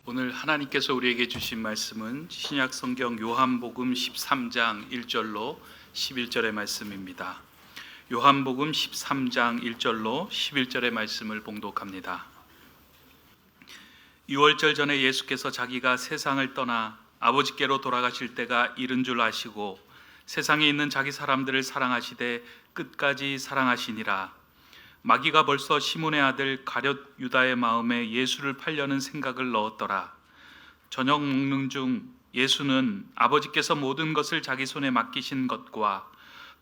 오늘 하나님께서 우리에게 주신 말씀은 신약 성경 요한복음 13장 1절로 11절의 말씀입니다. 요한복음 13장 1절로 11절의 말씀을 봉독합니다. 6월절 전에 예수께서 자기가 세상을 떠나 아버지께로 돌아가실 때가 이른 줄 아시고 세상에 있는 자기 사람들을 사랑하시되 끝까지 사랑하시니라. 마귀가 벌써 시몬의 아들 가룟 유다의 마음에 예수를 팔려는 생각을 넣었더라. 저녁 먹는 중 예수는 아버지께서 모든 것을 자기 손에 맡기신 것과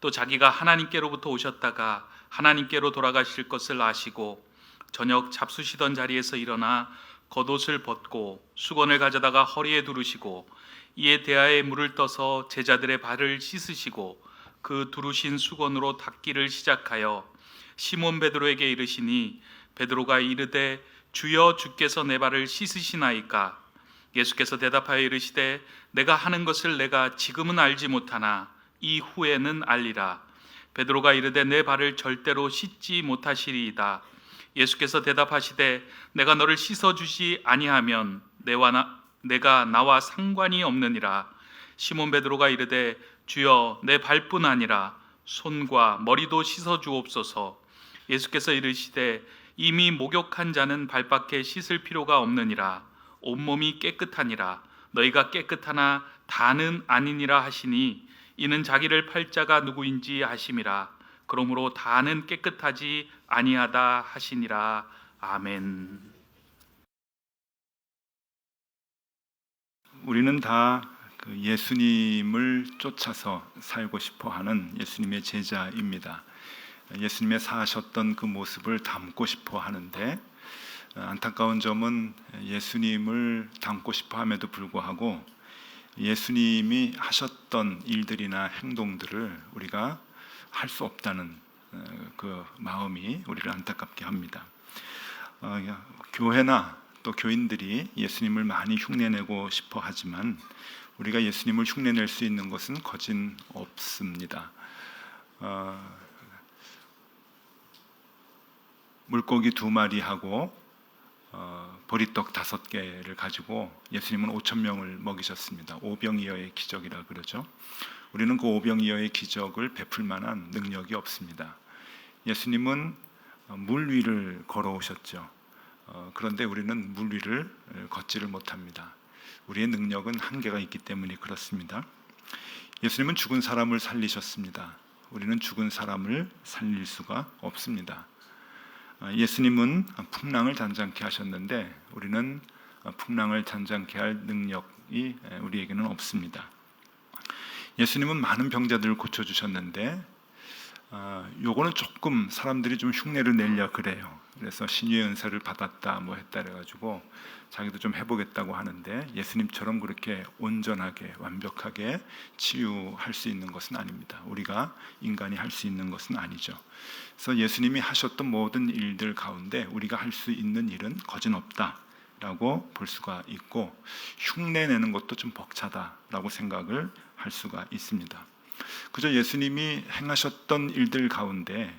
또 자기가 하나님께로부터 오셨다가 하나님께로 돌아가실 것을 아시고 저녁 잡수시던 자리에서 일어나 겉옷을 벗고 수건을 가져다가 허리에 두르시고 이에 대야에 물을 떠서 제자들의 발을 씻으시고 그 두르신 수건으로 닦기를 시작하여 시몬 베드로에게 이르시니 베드로가 이르되 주여 주께서 내 발을 씻으시나이까? 예수께서 대답하여 이르시되 내가 하는 것을 내가 지금은 알지 못하나 이후에는 알리라. 베드로가 이르되 내 발을 절대로 씻지 못하시리이다. 예수께서 대답하시되 내가 너를 씻어주지 아니하면 내가 나와 상관이 없느니라. 시몬 베드로가 이르되 주여 내 발뿐 아니라 손과 머리도 씻어주옵소서. 예수께서 이르시되 이미 목욕한 자는 발밖에 씻을 필요가 없느니라. 온몸이 깨끗하니라. 너희가 깨끗하나 다는 아니니라 하시니 이는 자기를 팔 자가 누구인지 아심이라. 그러므로 다는 깨끗하지 아니하다 하시니라. 아멘. 우리는 다 예수님을 쫓아서 살고 싶어 하는 예수님의 제자입니다. 예수님의 사셨던 그 모습을 담고 싶어 하는데 안타까운 점은 예수님을 담고 싶어 함에도 불구하고 예수님이 하셨던 일들이나 행동들을 우리가 할 수 없다는 그 마음이 우리를 안타깝게 합니다. 교회나 또 교인들이 예수님을 많이 흉내내고 싶어 하지만 우리가 예수님을 흉내낼 수 있는 것은 거진 없습니다. 물고기 2마리하고 보리떡 5개를 가지고 예수님은 5,000명을 먹이셨습니다. 오병이어의 기적이라 그러죠. 우리는 그 오병이어의 기적을 베풀 만한 능력이 없습니다. 예수님은 물 위를 걸어오셨죠. 그런데 우리는 물 위를 걷지를 못합니다. 우리의 능력은 한계가 있기 때문에 그렇습니다. 예수님은 죽은 사람을 살리셨습니다. 우리는 죽은 사람을 살릴 수가 없습니다. 예수님은 풍랑을 잔잔케 하셨는데 우리는 풍랑을 잔잔케 할 능력이 우리에게는 없습니다. 예수님은 많은 병자들을 고쳐주셨는데 요거는 조금 사람들이 좀 흉내를 내려 그래요. 그래서 신유의 은사를 받았다 뭐 했다 그래가지고 자기도 좀 해보겠다고 하는데 예수님처럼 그렇게 온전하게 완벽하게 치유할 수 있는 것은 아닙니다. 우리가 인간이 할 수 있는 것은 아니죠. 그래서 예수님이 하셨던 모든 일들 가운데 우리가 할 수 있는 일은 거진 없다라고 볼 수가 있고 흉내내는 것도 좀 벅차다라고 생각을 할 수가 있습니다. 그저 예수님이 행하셨던 일들 가운데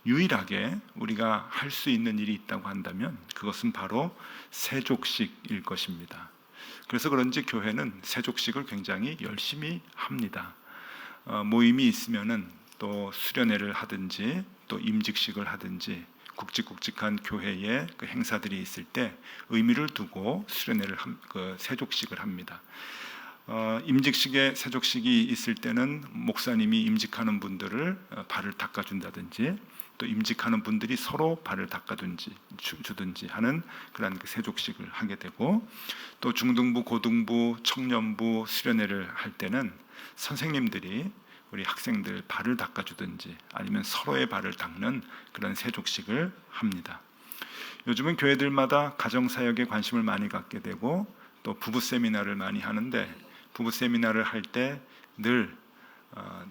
유일하게 우리가 할 수 있는 일이 있다고 한다면 그것은 바로 세족식일 것입니다. 그래서 그런지 교회는 세족식을 굉장히 열심히 합니다. 모임이 있으면은 또 수련회를 하든지 또 임직식을 하든지 굵직굵직한 교회의 그 행사들이 있을 때 의미를 두고 수련회를 세족식을 합니다. 임직식에 세족식이 있을 때는 목사님이 임직하는 분들을 발을 닦아준다든지 또 임직하는 분들이 서로 발을 닦아주든지 하는 그런 세족식을 하게 되고 또 중등부, 고등부, 청년부 수련회를 할 때는 선생님들이 우리 학생들 발을 닦아주든지 아니면 서로의 발을 닦는 그런 세족식을 합니다. 요즘은 교회들마다 가정사역에 관심을 많이 갖게 되고 또 부부 세미나를 많이 하는데 부부 세미나를 할 때 늘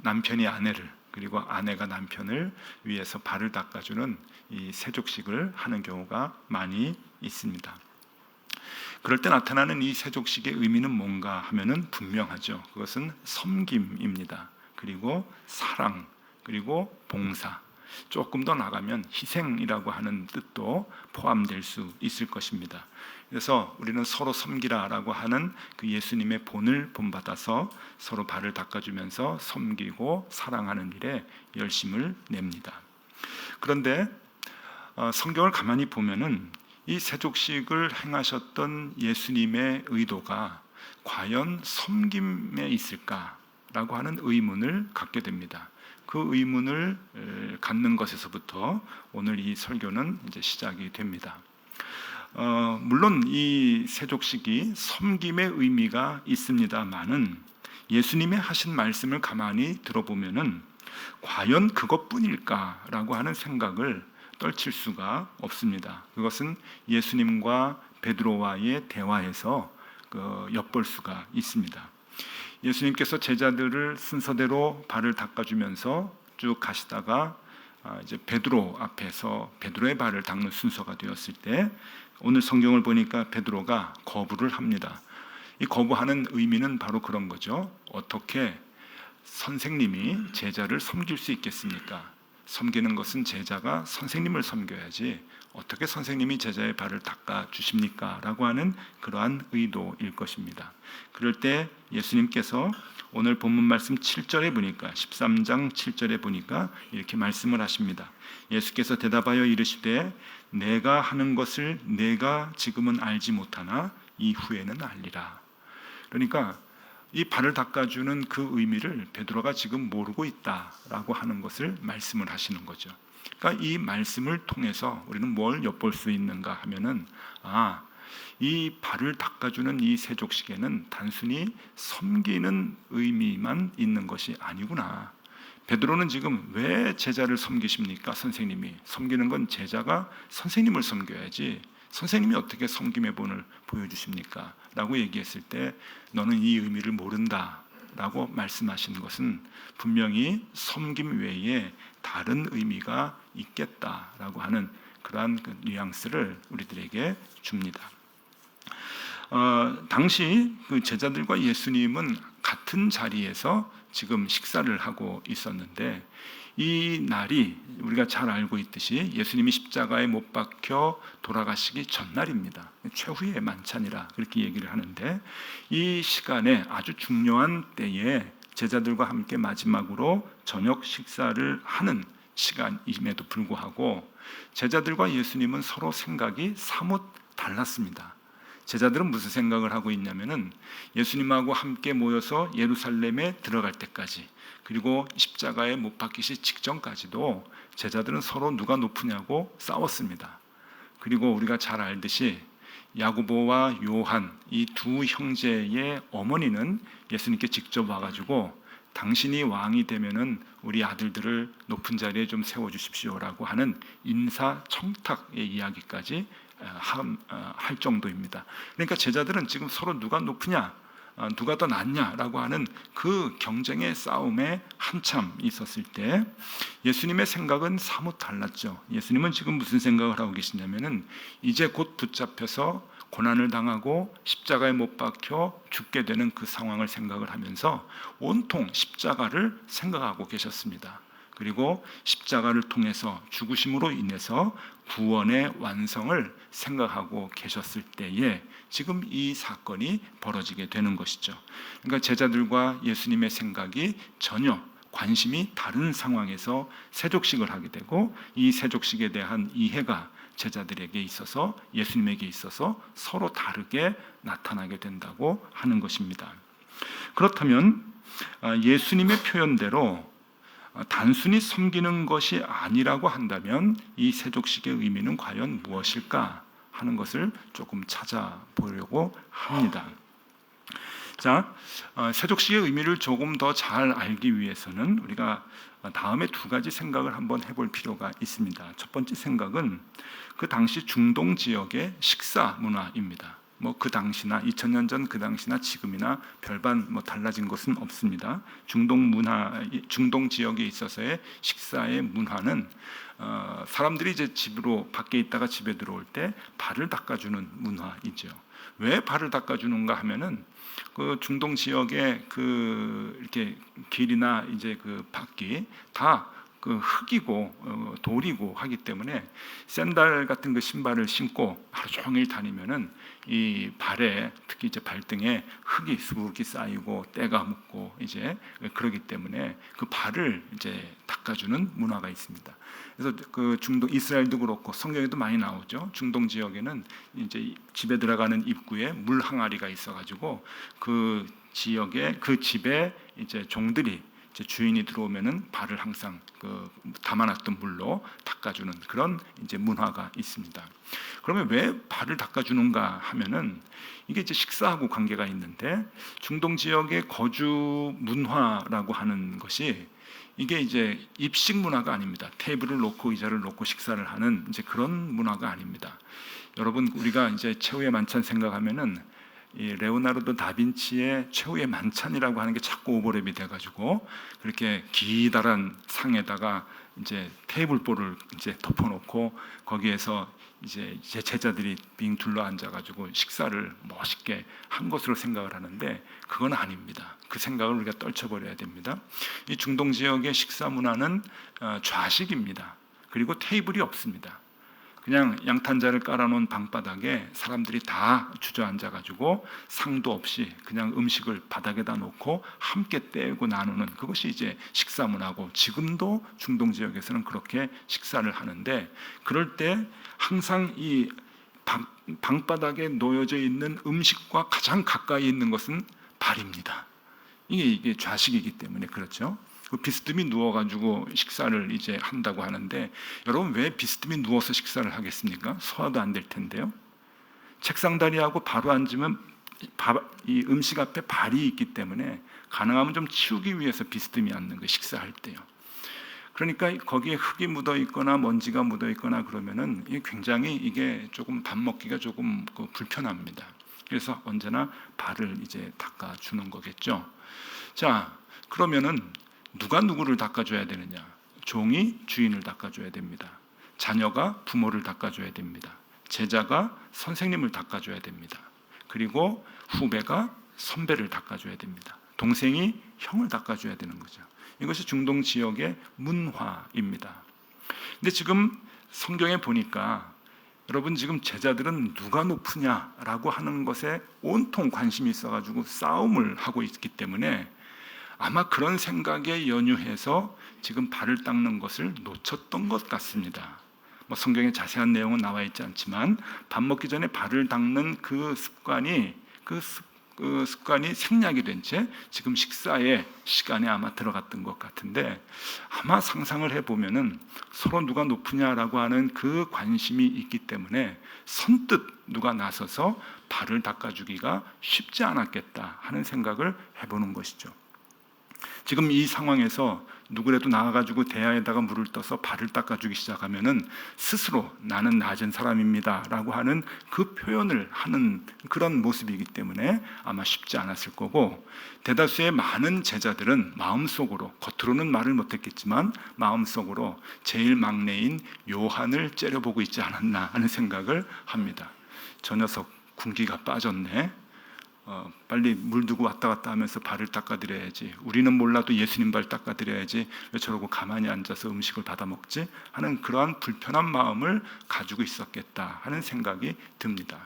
남편이 아내를 그리고 아내가 남편을 위해서 발을 닦아주는 이 세족식을 하는 경우가 많이 있습니다. 그럴 때 나타나는 이 세족식의 의미는 뭔가 하면은 분명하죠. 그것은 섬김입니다. 그리고 사랑, 그리고 봉사, 조금 더 나가면 희생이라고 하는 뜻도 포함될 수 있을 것입니다. 그래서 우리는 서로 섬기라라고 하는 그 예수님의 본을 본받아서 서로 발을 닦아주면서 섬기고 사랑하는 일에 열심을 냅니다. 그런데 성경을 가만히 보면은 이 세족식을 행하셨던 예수님의 의도가 과연 섬김에 있을까라고 하는 의문을 갖게 됩니다. 그 의문을 갖는 것에서부터 오늘 이 설교는 이제 시작이 됩니다. 물론 이 세족식이 섬김의 의미가 있습니다만은 예수님의 하신 말씀을 가만히 들어보면은 과연 그것뿐일까라고 하는 생각을 떨칠 수가 없습니다. 그것은 예수님과 베드로와의 대화에서 엿볼 수가 있습니다. 예수님께서 제자들을 순서대로 발을 닦아주면서 쭉 가시다가 이제 베드로 앞에서 베드로의 발을 닦는 순서가 되었을 때 오늘 성경을 보니까 베드로가 거부를 합니다. 이 거부하는 의미는 바로 그런 거죠. 어떻게 선생님이 제자를 섬길 수 있겠습니까? 섬기는 것은 제자가 선생님을 섬겨야지 어떻게 선생님이 제자의 발을 닦아 주십니까? 라고 하는 그러한 의도일 것입니다. 그럴 때 예수님께서 오늘 본문 말씀 7절에 보니까 13장 7절에 보니까 이렇게 말씀을 하십니다. 예수께서 대답하여 이르시되 내가 하는 것을 내가 지금은 알지 못하나 이후에는 알리라. 그러니까 이 발을 닦아주는 그 의미를 베드로가 지금 모르고 있다라고 하는 것을 말씀을 하시는 거죠. 그러니까 이 말씀을 통해서 우리는 뭘 엿볼 수 있는가 하면은 이 발을 닦아주는 이 세족식에는 단순히 섬기는 의미만 있는 것이 아니구나. 베드로는 지금 왜 제자를 섬기십니까? 선생님이 섬기는 건 제자가 선생님을 섬겨야지 선생님이 어떻게 섬김의 본을 보여주십니까? 라고 얘기했을 때 너는 이 의미를 모른다 라고 말씀하신 것은 분명히 섬김 외에 다른 의미가 있겠다라고 하는 그러한 그 뉘앙스를 우리들에게 줍니다. 당시 그 제자들과 예수님은 같은 자리에서 지금 식사를 하고 있었는데 이 날이 우리가 잘 알고 있듯이 예수님이 십자가에 못 박혀 돌아가시기 전날입니다. 최후의 만찬이라 그렇게 얘기를 하는데 이 시간에 아주 중요한 때에 제자들과 함께 마지막으로 저녁 식사를 하는 시간임에도 불구하고 제자들과 예수님은 서로 생각이 사뭇 달랐습니다. 제자들은 무슨 생각을 하고 있냐면은 예수님하고 함께 모여서 예루살렘에 들어갈 때까지 그리고 십자가에 못 박히시 직전까지도 제자들은 서로 누가 높으냐고 싸웠습니다. 그리고 우리가 잘 알듯이 야고보와 요한 이 두 형제의 어머니는 예수님께 직접 와가지고 당신이 왕이 되면은 우리 아들들을 높은 자리에 좀 세워주십시오라고 하는 인사청탁의 이야기까지 할 정도입니다. 그러니까 제자들은 지금 서로 누가 높으냐 누가 더 낫냐라고 하는 그 경쟁의 싸움에 한참 있었을 때 예수님의 생각은 사뭇 달랐죠. 예수님은 지금 무슨 생각을 하고 계시냐면은 이제 곧 붙잡혀서 고난을 당하고 십자가에 못 박혀 죽게 되는 그 상황을 생각을 하면서 온통 십자가를 생각하고 계셨습니다. 그리고 십자가를 통해서 죽으심으로 인해서 구원의 완성을 생각하고 계셨을 때에 지금 이 사건이 벌어지게 되는 것이죠. 그러니까 제자들과 예수님의 생각이 전혀 관심이 다른 상황에서 세족식을 하게 되고 이 세족식에 대한 이해가 제자들에게 있어서 예수님에게 있어서 서로 다르게 나타나게 된다고 하는 것입니다. 그렇다면 예수님의 표현대로 단순히 섬기는 것이 아니라고 한다면 이 세족식의 의미는 과연 무엇일까 하는 것을 조금 찾아보려고 합니다. 자, 세족식의 의미를 조금 더 잘 알기 위해서는 우리가 다음에 두 가지 생각을 한번 해볼 필요가 있습니다. 첫 번째 생각은 그 당시 중동 지역의 식사 문화입니다. 그 당시나 2000년 전 그 당시나 지금이나 별반 달라진 것은 없습니다. 중동 지역에 있어서의 식사의 문화는 사람들이 이제 집으로 밖에 있다가 집에 들어올 때 발을 닦아주는 문화이죠. 왜 발을 닦아주는가 하면은 그 중동 지역의 그 이렇게 길이나 이제 그 밖이 다 그 흙이고 돌이고 하기 때문에 샌들 같은 그 신발을 신고 하루 종일 다니면은 이 발에, 특히 이제 발등에 흙이 수북이 쌓이고 때가 묻고 이제 그러기 때문에 그 발을 이제 닦아주는 문화가 있습니다. 그래서 그 중동 이스라엘도 그렇고 성경에도 많이 나오죠. 중동 지역에는 이제 집에 들어가는 입구에 물 항아리가 있어가지고 그 지역에 그 집에 이제 종들이 이제 주인이 들어오면은 발을 항상 그 담아놨던 물로 닦아주는 그런 이제 문화가 있습니다. 그러면 왜 발을 닦아주는가 하면은 이게 이제 식사하고 관계가 있는데, 중동 지역의 거주 문화라고 하는 것이 이게 이제 입식 문화가 아닙니다. 테이블을 놓고 의자를 놓고 식사를 하는 이제 그런 문화가 아닙니다. 여러분, 우리가 이제 최후의 만찬 생각하면은 이 레오나르도 다빈치의 최후의 만찬이라고 하는 게 자꾸 오버랩이 돼가지고 그렇게 기다란 상에다가 이제 테이블볼을 이제 덮어놓고 거기에서 이제 제자들이 빙 둘러 앉아가지고 식사를 멋있게 한 것으로 생각을 하는데 그건 아닙니다. 그 생각을 우리가 떨쳐버려야 됩니다. 이 중동 지역의 식사 문화는 좌식입니다. 그리고 테이블이 없습니다. 그냥 양탄자를 깔아놓은 방바닥에 사람들이 다 주저앉아가지고 상도 없이 그냥 음식을 바닥에다 놓고 함께 떼고 나누는 그것이 이제 식사 문화고, 지금도 중동 지역에서는 그렇게 식사를 하는데, 그럴 때 항상 이 방바닥에 놓여져 있는 음식과 가장 가까이 있는 것은 발입니다. 이게 좌식이기 때문에 그렇죠. 비스듬히 누워가지고 식사를 이제 한다고 하는데, 여러분 왜 비스듬히 누워서 식사를 하겠습니까? 소화도 안 될 텐데요. 책상다리하고 바로 앉으면 이 음식 앞에 발이 있기 때문에 가능하면 좀 치우기 위해서 비스듬히 앉는 거, 식사할 때요. 그러니까 거기에 흙이 묻어 있거나 먼지가 묻어 있거나 그러면은 굉장히 이게 조금 밥 먹기가 조금 불편합니다. 그래서 언제나 발을 이제 닦아 주는 거겠죠. 자, 그러면은 누가 누구를 닦아줘야 되느냐? 종이 주인을 닦아줘야 됩니다. 자녀가 부모를 닦아줘야 됩니다. 제자가 선생님을 닦아줘야 됩니다. 그리고 후배가 선배를 닦아줘야 됩니다. 동생이 형을 닦아줘야 되는 거죠. 이것이 중동 지역의 문화입니다. 근데 지금 성경에 보니까 여러분, 지금 제자들은 누가 높으냐라고 하는 것에 온통 관심이 있어가지고 싸움을 하고 있기 때문에 아마 그런 생각에 연유해서 지금 발을 닦는 것을 놓쳤던 것 같습니다. 뭐 성경에 자세한 내용은 나와 있지 않지만 밥 먹기 전에 발을 닦는 그 습관이 생략이 된 채 지금 식사의 시간에 아마 들어갔던 것 같은데, 아마 상상을 해보면은 서로 누가 높으냐라고 하는 그 관심이 있기 때문에 선뜻 누가 나서서 발을 닦아주기가 쉽지 않았겠다 하는 생각을 해보는 것이죠. 지금 이 상황에서 누구라도 나와가지고 대야에다가 물을 떠서 발을 닦아주기 시작하면은 스스로 나는 낮은 사람입니다라고 하는 그 표현을 하는 그런 모습이기 때문에 아마 쉽지 않았을 거고, 대다수의 많은 제자들은 마음속으로, 겉으로는 말을 못했겠지만 마음속으로 제일 막내인 요한을 째려보고 있지 않았나 하는 생각을 합니다. 저 녀석 군기가 빠졌네. 빨리 물 두고 왔다 갔다 하면서 발을 닦아드려야지. 우리는 몰라도 예수님 발 닦아드려야지. 왜 저러고 가만히 앉아서 음식을 받아 먹지? 하는 그러한 불편한 마음을 가지고 있었겠다 하는 생각이 듭니다.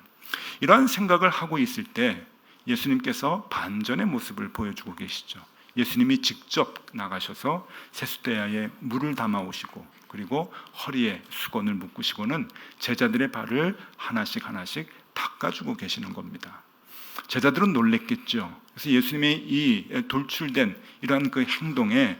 이러한 생각을 하고 있을 때 예수님께서 반전의 모습을 보여주고 계시죠. 예수님이 직접 나가셔서 세수대야에 물을 담아 오시고, 그리고 허리에 수건을 묶으시고는 제자들의 발을 하나씩 하나씩 닦아주고 계시는 겁니다. 제자들은 놀랬겠죠. 그래서 예수님의 이 돌출된 이러한 그 행동에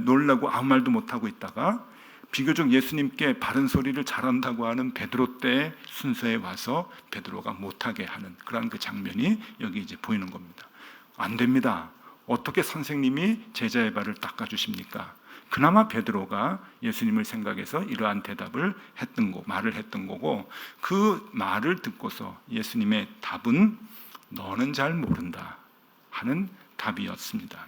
놀라고 아무 말도 못하고 있다가 비교적 예수님께 바른 소리를 잘한다고 하는 베드로 때의 순서에 와서 베드로가 못하게 하는 그러한 그 장면이 여기 이제 보이는 겁니다. 안 됩니다. 어떻게 선생님이 제자의 발을 닦아주십니까? 그나마 베드로가 예수님을 생각해서 이러한 대답을 말을 했던 거고, 그 말을 듣고서 예수님의 답은 너는 잘 모른다 하는 답이었습니다.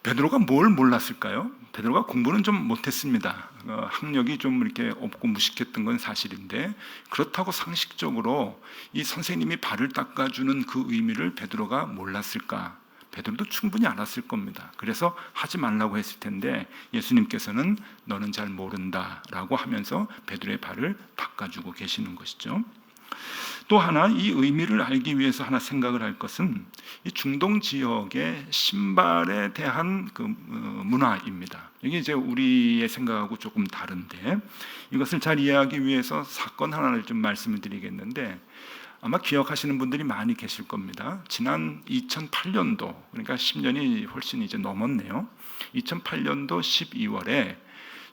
베드로가 뭘 몰랐을까요? 베드로가 공부는 좀 못했습니다. 학력이 좀 이렇게 없고 무식했던 건 사실인데, 그렇다고 상식적으로 이 선생님이 발을 닦아주는 그 의미를 베드로가 몰랐을까? 베드로도 충분히 알았을 겁니다. 그래서 하지 말라고 했을 텐데 예수님께서는 너는 잘 모른다라고 하면서 베드로의 발을 닦아주고 계시는 것이죠. 또 하나 이 의미를 알기 위해서 하나 생각을 할 것은 이 중동 지역의 신발에 대한 그 문화입니다. 이게 이제 우리의 생각하고 조금 다른데 이것을 잘 이해하기 위해서 사건 하나를 좀 말씀을 드리겠는데 아마 기억하시는 분들이 많이 계실 겁니다. 지난 2008년도 그러니까 10년이 훨씬 이제 넘었네요. 2008년도 12월에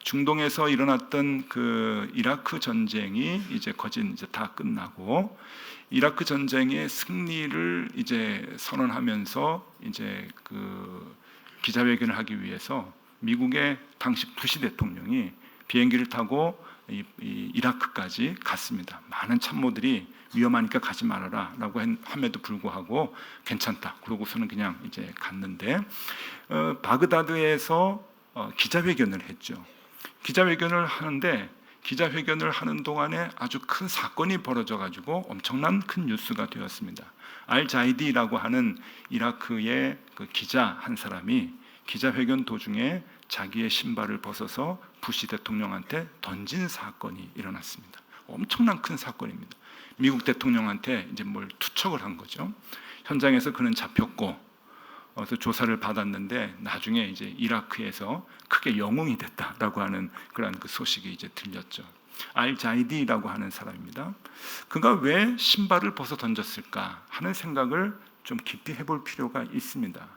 중동에서 일어났던 그 이라크 전쟁이 이제 거진 이제 다 끝나고 이라크 전쟁의 승리를 이제 선언하면서 이제 그 기자회견을 하기 위해서 미국의 당시 부시 대통령이 비행기를 타고 이라크까지 갔습니다. 많은 참모들이 위험하니까 가지 말아라라고 함에도 불구하고 괜찮다. 그러고서는 그냥 이제 갔는데 바그다드에서 기자회견을 했죠. 기자회견을 하는데 기자회견을 하는 동안에 아주 큰 사건이 벌어져 가지고 엄청난 큰 뉴스가 되었습니다. 알자이디라고 하는 이라크의 그 기자 한 사람이 기자회견 도중에 자기의 신발을 벗어서 부시 대통령한테 던진 사건이 일어났습니다. 엄청난 큰 사건입니다. 미국 대통령한테 이제 뭘 투척을 한 거죠. 현장에서 그는 잡혔고 그래서 조사를 받았는데 나중에 이제 이라크에서 크게 영웅이 됐다라고 하는 그런 그 소식이 이제 들렸죠. 알자이디라고 하는 사람입니다. 그가 왜 신발을 벗어 던졌을까 하는 생각을 좀 깊이 해볼 필요가 있습니다.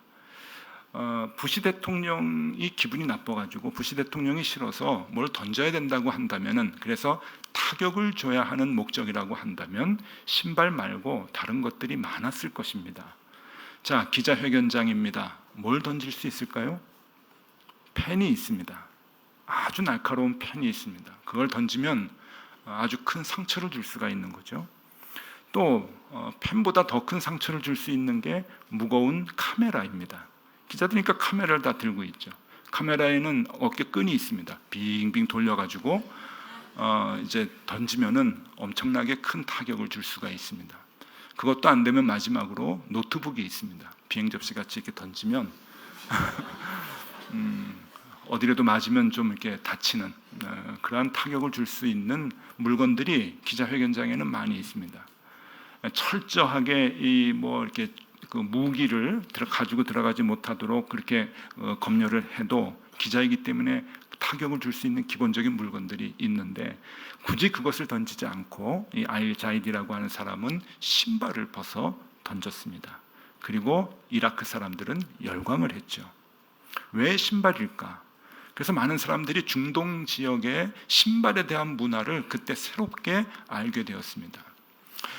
부시 대통령이 기분이 나빠가지고 부시 대통령이 싫어서 뭘 던져야 된다고 한다면은 그래서 타격을 줘야 하는 목적이라고 한다면 신발 말고 다른 것들이 많았을 것입니다. 자, 기자회견장입니다. 뭘 던질 수 있을까요? 펜이 있습니다. 아주 날카로운 펜이 있습니다. 그걸 던지면 아주 큰 상처를 줄 수가 있는 거죠. 또 펜보다 더 큰 상처를 줄 수 있는 게 무거운 카메라입니다. 기자들이니까 카메라를 다 들고 있죠. 카메라에는 어깨 끈이 있습니다. 빙빙 돌려가지고 이제 던지면은 엄청나게 큰 타격을 줄 수가 있습니다. 그것도 안 되면 마지막으로 노트북이 있습니다. 비행 접시 같이 이렇게 던지면 어디라도 맞으면 좀 이렇게 다치는 그러한 타격을 줄 수 있는 물건들이 기자회견장에는 많이 있습니다. 철저하게 이 뭐 이렇게 그 무기를 가지고 들어가지 못하도록 그렇게 검열을 해도 기자이기 때문에 타격을 줄 수 있는 기본적인 물건들이 있는데 굳이 그것을 던지지 않고 이 알자이디라고 하는 사람은 신발을 벗어 던졌습니다. 그리고 이라크 사람들은 열광을 했죠. 왜 신발일까? 그래서 많은 사람들이 중동 지역의 신발에 대한 문화를 그때 새롭게 알게 되었습니다.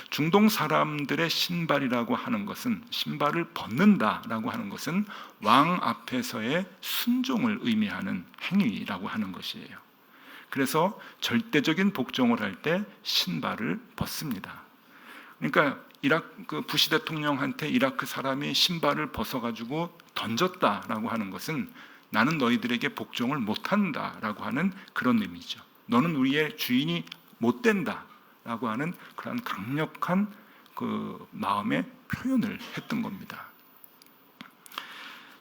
중동 사람들의 신발이라고 하는 것은 신발을 벗는다라고 하는 것은 왕 앞에서의 순종을 의미하는 행위라고 하는 것이에요. 그래서 절대적인 복종을 할 때 신발을 벗습니다. 그러니까 그 부시 대통령한테 이라크 사람이 신발을 벗어가지고 던졌다라고 하는 것은 나는 너희들에게 복종을 못한다라고 하는 그런 의미죠. 너는 우리의 주인이 못 된다라고 하는 그런 강력한 그 마음의 표현을 했던 겁니다.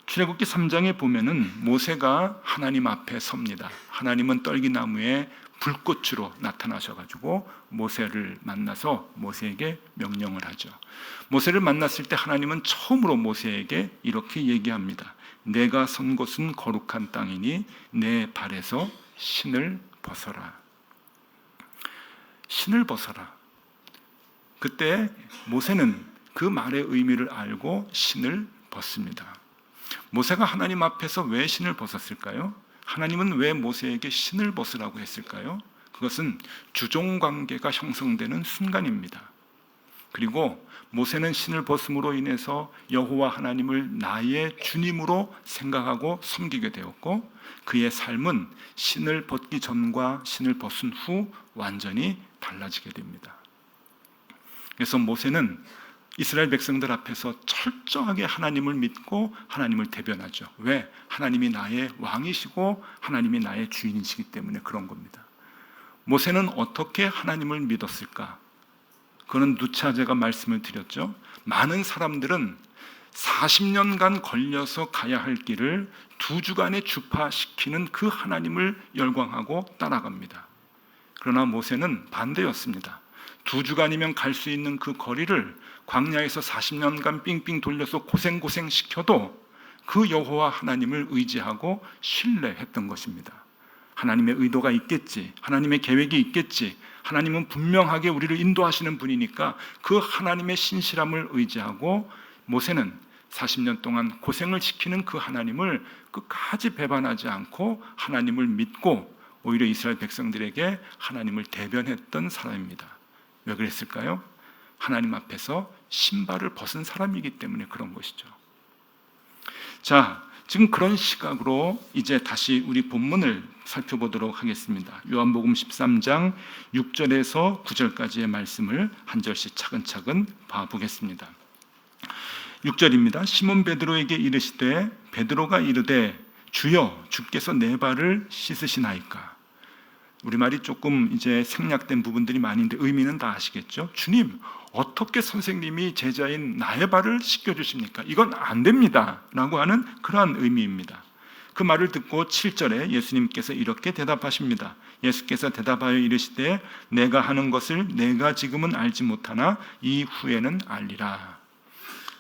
출애굽기 3장에 보면은 모세가 하나님 앞에 섭니다. 하나님은 떨기나무에 불꽃으로 나타나셔가지고 모세를 만나서 모세에게 명령을 하죠. 모세를 만났을 때 하나님은 처음으로 모세에게 이렇게 얘기합니다. 내가 선 곳은 거룩한 땅이니 내 발에서 신을 벗어라. 신을 벗어라. 그때 모세는 그 말의 의미를 알고 신을 벗습니다. 모세가 하나님 앞에서 왜 신을 벗었을까요? 하나님은 왜 모세에게 신을 벗으라고 했을까요? 그것은 주종관계가 형성되는 순간입니다. 그리고 모세는 신을 벗음으로 인해서 여호와 하나님을 나의 주님으로 생각하고 섬기게 되었고 그의 삶은 신을 벗기 전과 신을 벗은 후 완전히 달라지게 됩니다. 그래서 모세는 이스라엘 백성들 앞에서 철저하게 하나님을 믿고 하나님을 대변하죠. 왜? 하나님이 나의 왕이시고 하나님이 나의 주인이시기 때문에 그런 겁니다. 모세는 어떻게 하나님을 믿었을까? 그는 누차 제가 말씀을 드렸죠. 많은 사람들은 40년간 걸려서 가야 할 길을 2주간에 주파시키는 그 하나님을 열광하고 따라갑니다. 그러나 모세는 반대였습니다. 2주간이면 갈 수 있는 그 거리를 광야에서 40년간 삥삥 돌려서 고생 시켜도 그 여호와 하나님을 의지하고 신뢰했던 것입니다. 하나님의 의도가 있겠지, 하나님의 계획이 있겠지, 하나님은 분명하게 우리를 인도하시는 분이니까 그 하나님의 신실함을 의지하고 모세는 40년 동안 고생을 시키는 그 하나님을 끝까지 배반하지 않고 하나님을 믿고 오히려 이스라엘 백성들에게 하나님을 대변했던 사람입니다. 왜 그랬을까요? 하나님 앞에서 신발을 벗은 사람이기 때문에 그런 것이죠. 자, 지금 그런 시각으로 이제 다시 우리 본문을 살펴보도록 하겠습니다. 요한복음 13장 6절에서 9절까지의 말씀을 한 절씩 차근차근 봐보겠습니다. 6절입니다. 시몬 베드로에게 이르시되 베드로가 이르되 주여 주께서 내 발을 씻으시나이까. 우리말이 조금 이제 생략된 부분들이 많은데 의미는 다 아시겠죠? 주님, 어떻게 선생님이 제자인 나의 발을 씻겨주십니까? 이건 안 됩니다 라고 하는 그러한 의미입니다. 그 말을 듣고 7절에 예수님께서 이렇게 대답하십니다. 예수께서 대답하여 이르시되 내가 하는 것을 내가 지금은 알지 못하나 이후에는 알리라.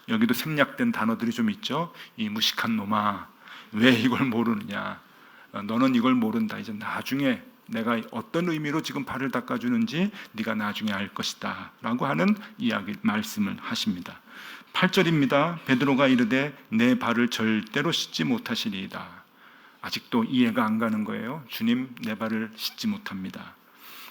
여기도 생략된 단어들이 좀 있죠. 이 무식한 놈아, 왜 이걸 모르느냐, 너는 이걸 모른다, 이제 나중에 내가 어떤 의미로 지금 발을 닦아주는지 네가 나중에 알 것이다 라고 하는 이야기 말씀을 하십니다. 8절입니다. 베드로가 이르되 내 발을 절대로 씻지 못하시리이다. 아직도 이해가 안 가는 거예요. 주님, 내 발을 씻지 못합니다.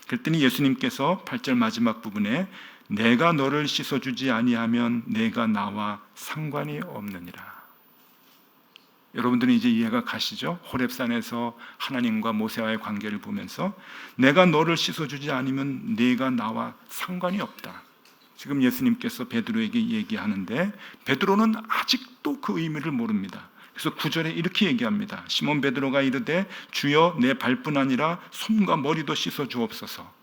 그랬더니 예수님께서 8절 마지막 부분에 내가 너를 씻어주지 아니하면 내가 나와 상관이 없느니라. 여러분들은 이제 이해가 가시죠? 호렙산에서 하나님과 모세와의 관계를 보면서 내가 너를 씻어주지 않으면 네가 나와 상관이 없다. 지금 예수님께서 베드로에게 얘기하는데 베드로는 아직도 그 의미를 모릅니다. 그래서 9절에 이렇게 얘기합니다. 시몬 베드로가 이르되 주여 내 발뿐 아니라 손과 머리도 씻어주옵소서.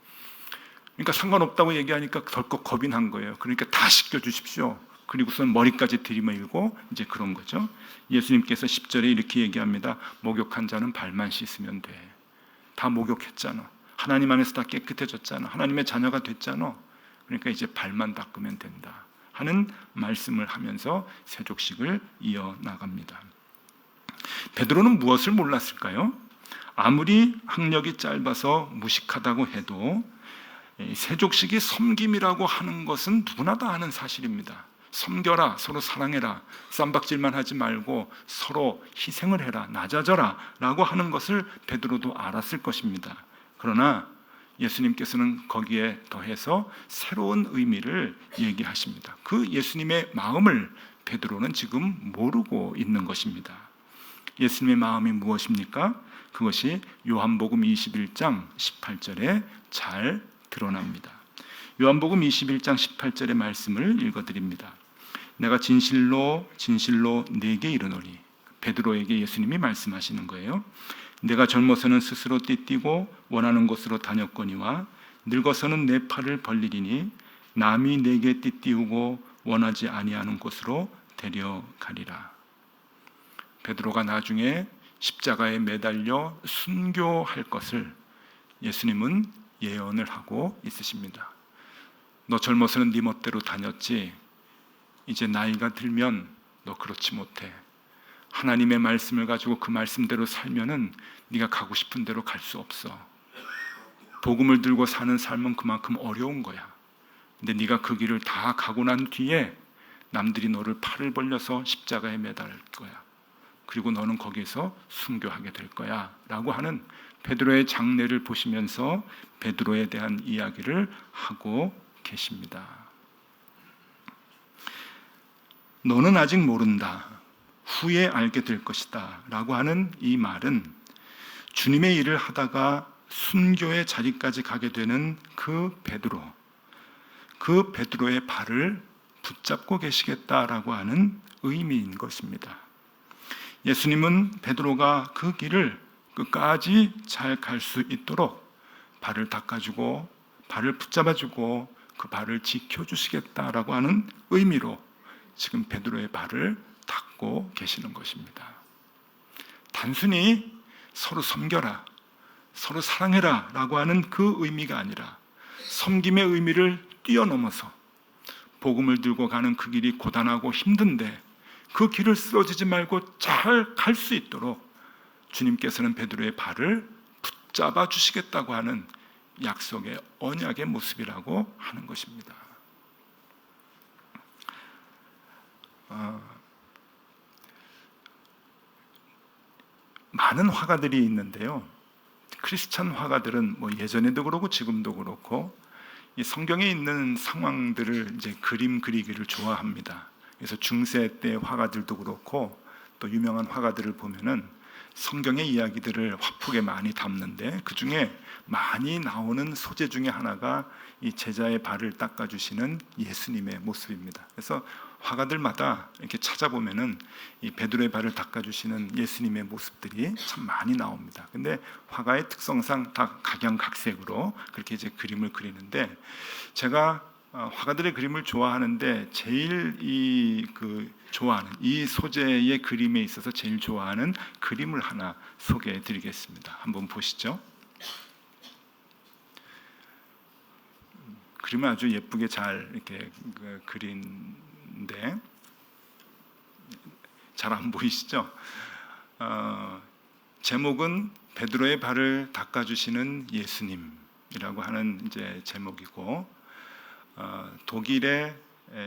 그러니까 상관없다고 얘기하니까 덜컥 겁이 난 거예요. 그러니까 다 씻겨주십시오. 그리고선 머리까지 들이밀고 이제 그런 거죠. 예수님께서 10절에 이렇게 얘기합니다. 목욕한 자는 발만 씻으면 돼. 다 목욕했잖아. 하나님 안에서 다 깨끗해졌잖아. 하나님의 자녀가 됐잖아. 그러니까 이제 발만 닦으면 된다 하는 말씀을 하면서 세족식을 이어나갑니다. 베드로는 무엇을 몰랐을까요? 아무리 학력이 짧아서 무식하다고 해도 세족식이 섬김이라고 하는 것은 누구나 다 아는 사실입니다. 섬겨라, 서로 사랑해라, 쌈박질만 하지 말고 서로 희생을 해라, 낮아져라 라고 하는 것을 베드로도 알았을 것입니다. 그러나 예수님께서는 거기에 더해서 새로운 의미를 얘기하십니다. 그 예수님의 마음을 베드로는 지금 모르고 있는 것입니다. 예수님의 마음이 무엇입니까? 그것이 요한복음 21장 18절에 잘 드러납니다. 요한복음 21장 18절의 말씀을 읽어드립니다. 내가 진실로 진실로 네게 이르노니, 베드로에게 예수님이 말씀하시는 거예요. 내가 젊어서는 스스로 띠띠고 원하는 곳으로 다녔거니와 늙어서는 내 팔을 벌리리니 남이 내게 띠띠우고 원하지 아니하는 곳으로 데려가리라. 베드로가 나중에 십자가에 매달려 순교할 것을 예수님은 예언을 하고 있으십니다. 너 젊어서는 네 멋대로 다녔지, 이제 나이가 들면 너 그렇지 못해. 하나님의 말씀을 가지고 그 말씀대로 살면은 네가 가고 싶은 대로 갈 수 없어. 복음을 들고 사는 삶은 그만큼 어려운 거야. 근데 네가 그 길을 다 가고 난 뒤에 남들이 너를 팔을 벌려서 십자가에 매달을 거야. 그리고 너는 거기에서 순교하게 될 거야 라고 하는 베드로의 장례를 보시면서 베드로에 대한 이야기를 하고 계십니다. 너는 아직 모른다, 후에 알게 될 것이다 라고 하는 이 말은 주님의 일을 하다가 순교의 자리까지 가게 되는 그 베드로의 발을 붙잡고 계시겠다라고 하는 의미인 것입니다. 예수님은 베드로가 그 길을 끝까지 잘 갈 수 있도록 발을 닦아주고 발을 붙잡아주고 그 발을 지켜주시겠다라고 하는 의미로 지금 베드로의 발을 닦고 계시는 것입니다. 단순히 서로 섬겨라, 서로 사랑해라 라고 하는 그 의미가 아니라 섬김의 의미를 뛰어넘어서 복음을 들고 가는 그 길이 고단하고 힘든데 그 길을 쓰러지지 말고 잘 갈 수 있도록 주님께서는 베드로의 발을 붙잡아 주시겠다고 하는 약속의 언약의 모습이라고 하는 것입니다. 많은 화가들이 있는데요. 크리스찬 화가들은 뭐 예전에도 그렇고 지금도 그렇고 이 성경에 있는 상황들을 이제 그림 그리기를 좋아합니다. 그래서 중세 때 화가들도 그렇고 또 유명한 화가들을 보면은 성경의 이야기들을 화폭에 많이 담는데 그 중에 많이 나오는 소재 중에 하나가 이 제자의 발을 닦아주시는 예수님의 모습입니다. 그래서 화가들마다 이렇게 찾아보면은 이 베드로의 발을 닦아주시는 예수님의 모습들이 참 많이 나옵니다. 근데 화가의 특성상 다 각양각색으로 그렇게 이제 그림을 그리는데 제가 화가들의 그림을 좋아하는데 제일 좋아하는 이 소재의 그림에 있어서 제일 좋아하는 그림을 하나 소개해 드리겠습니다. 한번 보시죠. 그림을 아주 예쁘게 잘 이렇게 그린데 잘 안 보이시죠? 제목은 베드로의 발을 닦아주시는 예수님이라고 하는 이제 제목이고 독일의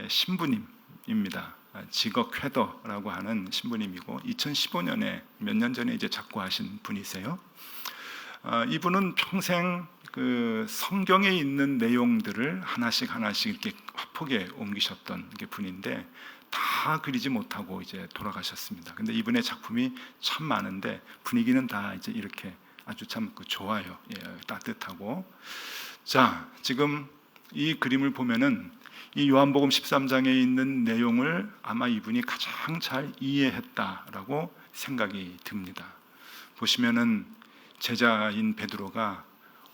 신부님입니다. 지거 쾌더라고 하는 신부님이고 2015년에 몇 년 전에 이제 작고하신 분이세요. 이분은 평생 그 성경에 있는 내용들을 하나씩 이렇게 화폭에 옮기셨던 분인데 다 그리지 못하고 이제 돌아가셨습니다. 근데 이분의 작품이 참 많은데 분위기는 다 이제 이렇게 아주 참 좋아요. 예, 따뜻하고. 자, 지금 이 그림을 보면은 이 요한복음 13장에 있는 내용을 아마 이분이 가장 잘 이해했다라고 생각이 듭니다. 보시면은 제자인 베드로가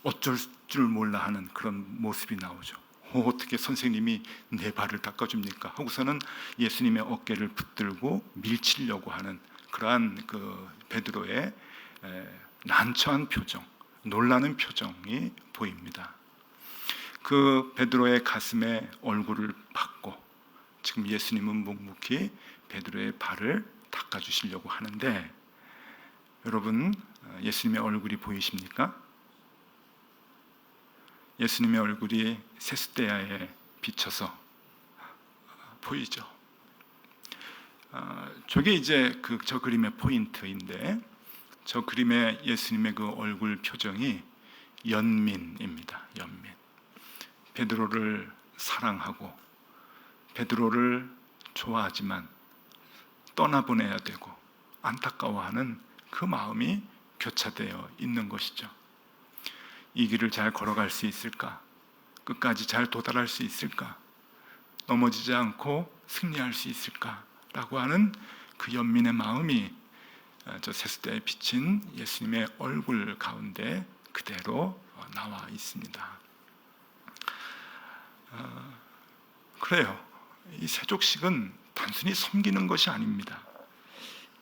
어쩔 줄 몰라 하는 그런 모습이 나오죠. 어떻게 선생님이 내 발을 닦아줍니까? 하고서는 예수님의 어깨를 붙들고 밀치려고 하는 그러한 그 베드로의 난처한 표정, 놀라는 표정이 보입니다. 그 베드로의 가슴에 얼굴을 박고 지금 예수님은 묵묵히 베드로의 발을 닦아주시려고 하는데 여러분 예수님의 얼굴이 보이십니까? 예수님의 얼굴이 세숫대야에 비쳐서 보이죠. 저게 이제 저 그림의 포인트인데 저 그림의 예수님의 그 얼굴 표정이 연민입니다. 연민. 베드로를 사랑하고 베드로를 좋아하지만 떠나보내야 되고 안타까워하는 그 마음이 교차되어 있는 것이죠. 이 길을 잘 걸어갈 수 있을까? 끝까지 잘 도달할 수 있을까? 넘어지지 않고 승리할 수 있을까? 라고 하는 그 연민의 마음이 저 세숫대에 비친 예수님의 얼굴 가운데 그대로 나와 있습니다. 그래요. 이 세족식은 단순히 섬기는 것이 아닙니다.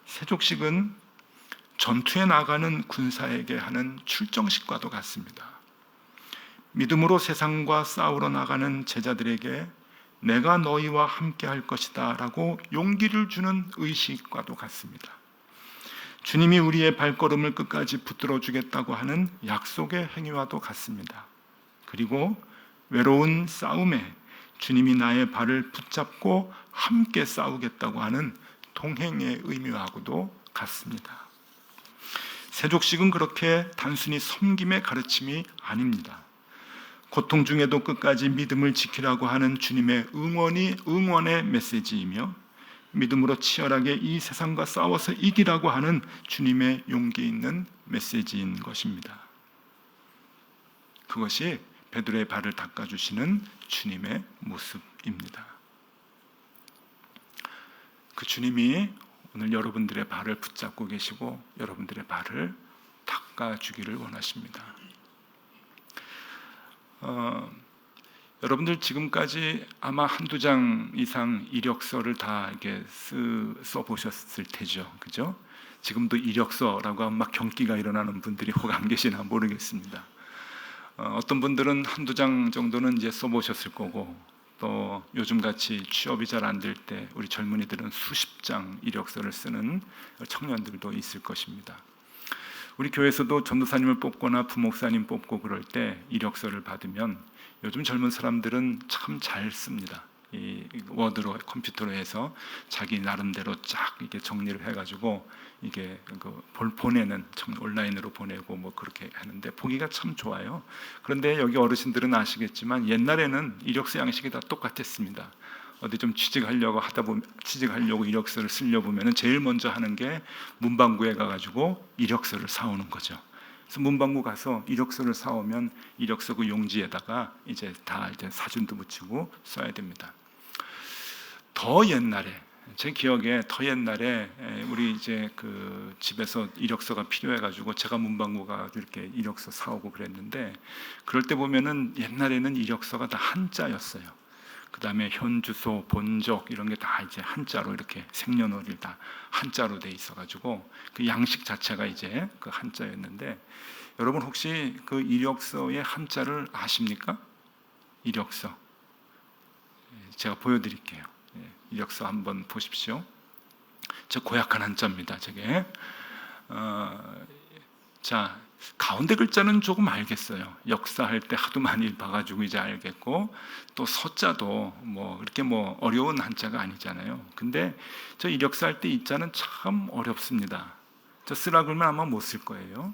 세족식은 전투에 나가는 군사에게 하는 출정식과도 같습니다. 믿음으로 세상과 싸우러 나가는 제자들에게 내가 너희와 함께 할 것이다 라고 용기를 주는 의식과도 같습니다. 주님이 우리의 발걸음을 끝까지 붙들어 주겠다고 하는 약속의 행위와도 같습니다. 그리고 외로운 싸움에 주님이 나의 발을 붙잡고 함께 싸우겠다고 하는 동행의 의미하고도 같습니다. 세족식은 그렇게 단순히 섬김의 가르침이 아닙니다. 고통 중에도 끝까지 믿음을 지키라고 하는 주님의 응원의 메시지이며 믿음으로 치열하게 이 세상과 싸워서 이기라고 하는 주님의 용기 있는 메시지인 것입니다. 그것이 베드로의 발을 닦아주시는 주님의 모습입니다. 그 주님이 오늘 여러분들의 발을 붙잡고 계시고 여러분들의 발을 닦아주기를 원하십니다. 여러분들 지금까지 아마 한두 장 이상 이력서를 다 이렇게 써보셨을 테죠, 그죠? 지금도 이력서라고 하면 막 경기가 일어나는 분들이 혹 안 계시나 모르겠습니다. 어떤 분들은 한두 장 정도는 이제 써보셨을 거고, 또 요즘같이 취업이 잘 안 될 때 우리 젊은이들은 수십 장 이력서를 쓰는 청년들도 있을 것입니다. 우리 교회에서도 전도사님을 뽑거나 부목사님 뽑고 그럴 때 이력서를 받으면 요즘 젊은 사람들은 참 잘 씁니다. 이 워드로, 컴퓨터로 해서 자기 나름대로 쫙 이렇게 정리를 해가지고 이게 보내는, 온라인으로 보내고 뭐 그렇게 하는데 보기가 참 좋아요. 그런데 여기 어르신들은 아시겠지만 옛날에는 이력서 양식이 다 똑같았습니다. 어디 좀 취직하려고 이력서를 쓰려 보면은 제일 먼저 하는 게 문방구에 가가지고 이력서를 사오는 거죠. 그래서 문방구 가서 이력서를 사오면 이력서 그 용지에다가 이제 사진도 붙이고 써야 됩니다. 더 옛날에, 제 기억에 더 옛날에 우리 이제 그 집에서 이력서가 필요해가지고 제가 문방구 가서 이렇게 이력서 사오고 그랬는데, 그럴 때 보면은 옛날에는 이력서가 다 한자였어요. 그 다음에 현주소, 본적 이런 게 다 이제 한자로, 이렇게 생년월일 다 한자로 돼 있어가지고 그 양식 자체가 이제 그 한자였는데, 여러분 혹시 그 이력서의 한자를 아십니까? 이력서 제가 보여드릴게요. 이력서 한번 보십시오. 저 고약한 한자입니다. 저게 자, 가운데 글자는 조금 알겠어요. 역사할 때 하도 많이 봐가지고 이제 알겠고, 또 서자도 뭐 그렇게 뭐 어려운 한자가 아니잖아요. 근데 저 이력서 할 때 이자는 참 어렵습니다. 저 쓰라 그러면 아마 못 쓸 거예요.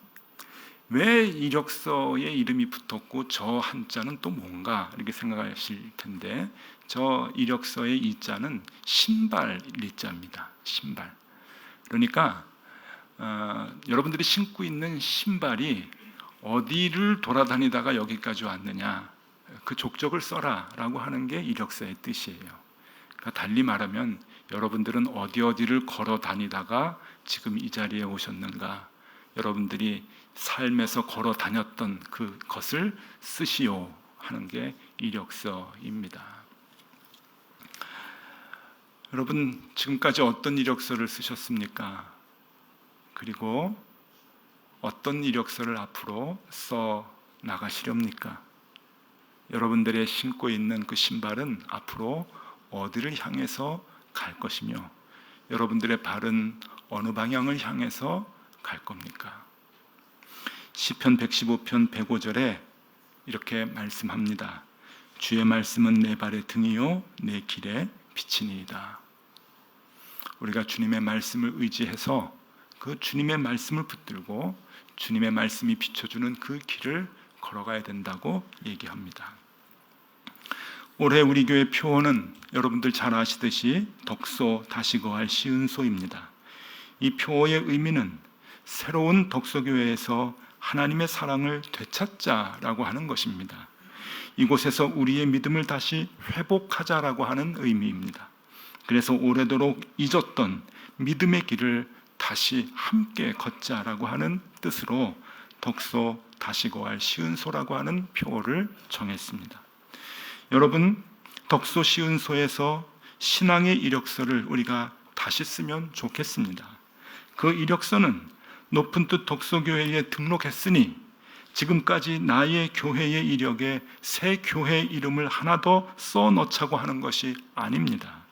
왜 이력서에 이름이 붙었고 저 한자는 또 뭔가 이렇게 생각하실 텐데, 저 이력서의 이자는 신발 이자입니다. 신발. 그러니까 여러분들이 신고 있는 신발이 어디를 돌아다니다가 여기까지 왔느냐, 그 족적을 써라라고 하는 게 이력서의 뜻이에요. 그러니까 달리 말하면 여러분들은 어디를 걸어 다니다가 지금 이 자리에 오셨는가, 여러분들이 삶에서 걸어 다녔던 그것을 쓰시오 하는 게 이력서입니다. 여러분 지금까지 어떤 이력서를 쓰셨습니까? 그리고 어떤 이력서를 앞으로 써 나가시렵니까? 여러분들의 신고 있는 그 신발은 앞으로 어디를 향해서 갈 것이며, 여러분들의 발은 어느 방향을 향해서 갈 겁니까? 시편 115편 105절에 이렇게 말씀합니다. 주의 말씀은 내 발의 등이요 내 길의 빛이니이다. 우리가 주님의 말씀을 의지해서 그 주님의 말씀을 붙들고 주님의 말씀이 비춰주는 그 길을 걸어가야 된다고 얘기합니다. 올해 우리 교회 표어는 여러분들 잘 아시듯이 덕소 다시거할 시은소입니다. 이 표어의 의미는 새로운 덕소교회에서 하나님의 사랑을 되찾자라고 하는 것입니다. 이곳에서 우리의 믿음을 다시 회복하자라고 하는 의미입니다. 그래서 오래도록 잊었던 믿음의 길을 다시 함께 걷자라고 하는 뜻으로 덕소 다시거할 시은소라고 하는 표어를 정했습니다. 여러분, 덕소 시은소에서 신앙의 이력서를 우리가 다시 쓰면 좋겠습니다. 그 이력서는 높은 뜻 덕소교회에 등록했으니 지금까지 나의 교회의 이력에 새 교회 이름을 하나 더 써넣자고 하는 것이 아닙니다.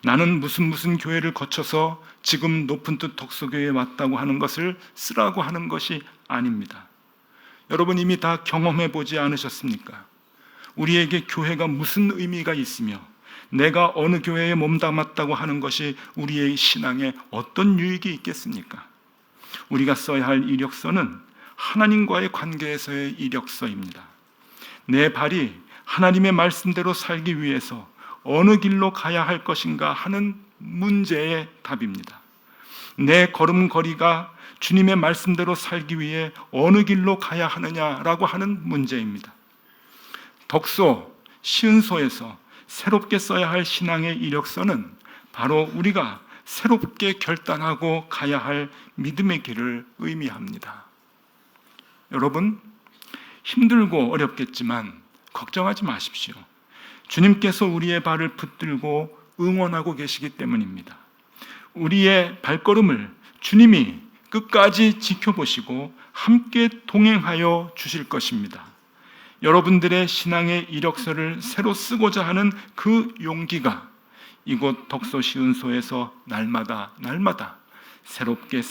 나는 무슨 교회를 거쳐서 지금 높은 뜻 덕소교회에 왔다고 하는 것을 쓰라고 하는 것이 아닙니다. 여러분 이미 다 경험해 보지 않으셨습니까? 우리에게 교회가 무슨 의미가 있으며 내가 어느 교회에 몸담았다고 하는 것이 우리의 신앙에 어떤 유익이 있겠습니까? 우리가 써야 할 이력서는 하나님과의 관계에서의 이력서입니다. 내 발이 하나님의 말씀대로 살기 위해서 어느 길로 가야 할 것인가 하는 문제의 답입니다. 내 걸음걸이가 주님의 말씀대로 살기 위해 어느 길로 가야 하느냐라고 하는 문제입니다. 덕소, 시은소에서 새롭게 써야 할 신앙의 이력서는 바로 우리가 새롭게 결단하고 가야 할 믿음의 길을 의미합니다. 여러분, 힘들고 어렵겠지만 걱정하지 마십시오. 주님께서 우리의 발을 붙들고 응원하고 계시기 때문입니다. 우리의 발걸음을 주님이 끝까지 지켜보시고 함께 동행하여 주실 것입니다. 여러분들의 신앙의 이력서를 새로 쓰고자 하는 그 용기가 이곳 덕소시은소에서 날마다 새롭게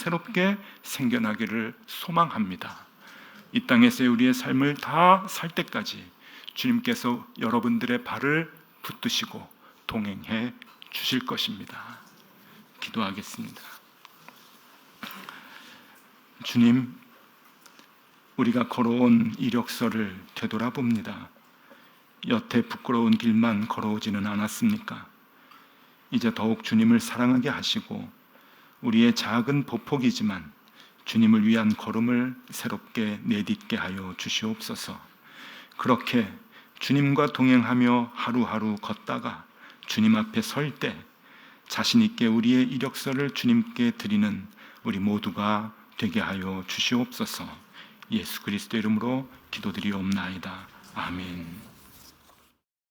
생겨나기를 소망합니다. 이 땅에서의 우리의 삶을 다 살 때까지 주님께서 여러분들의 발을 붙드시고 동행해 주실 것입니다. 기도하겠습니다. 주님, 우리가 걸어온 이력서를 되돌아봅니다. 여태 부끄러운 길만 걸어오지는 않았습니까? 이제 더욱 주님을 사랑하게 하시고 우리의 작은 보폭이지만 주님을 위한 걸음을 새롭게 내딛게 하여 주시옵소서. 그렇게 주님과 동행하며 하루하루 걷다가 주님 앞에 설 때 자신 있게 우리의 이력서를 주님께 드리는 우리 모두가 되게 하여 주시옵소서. 예수 그리스도 이름으로 기도드리옵나이다. 아멘.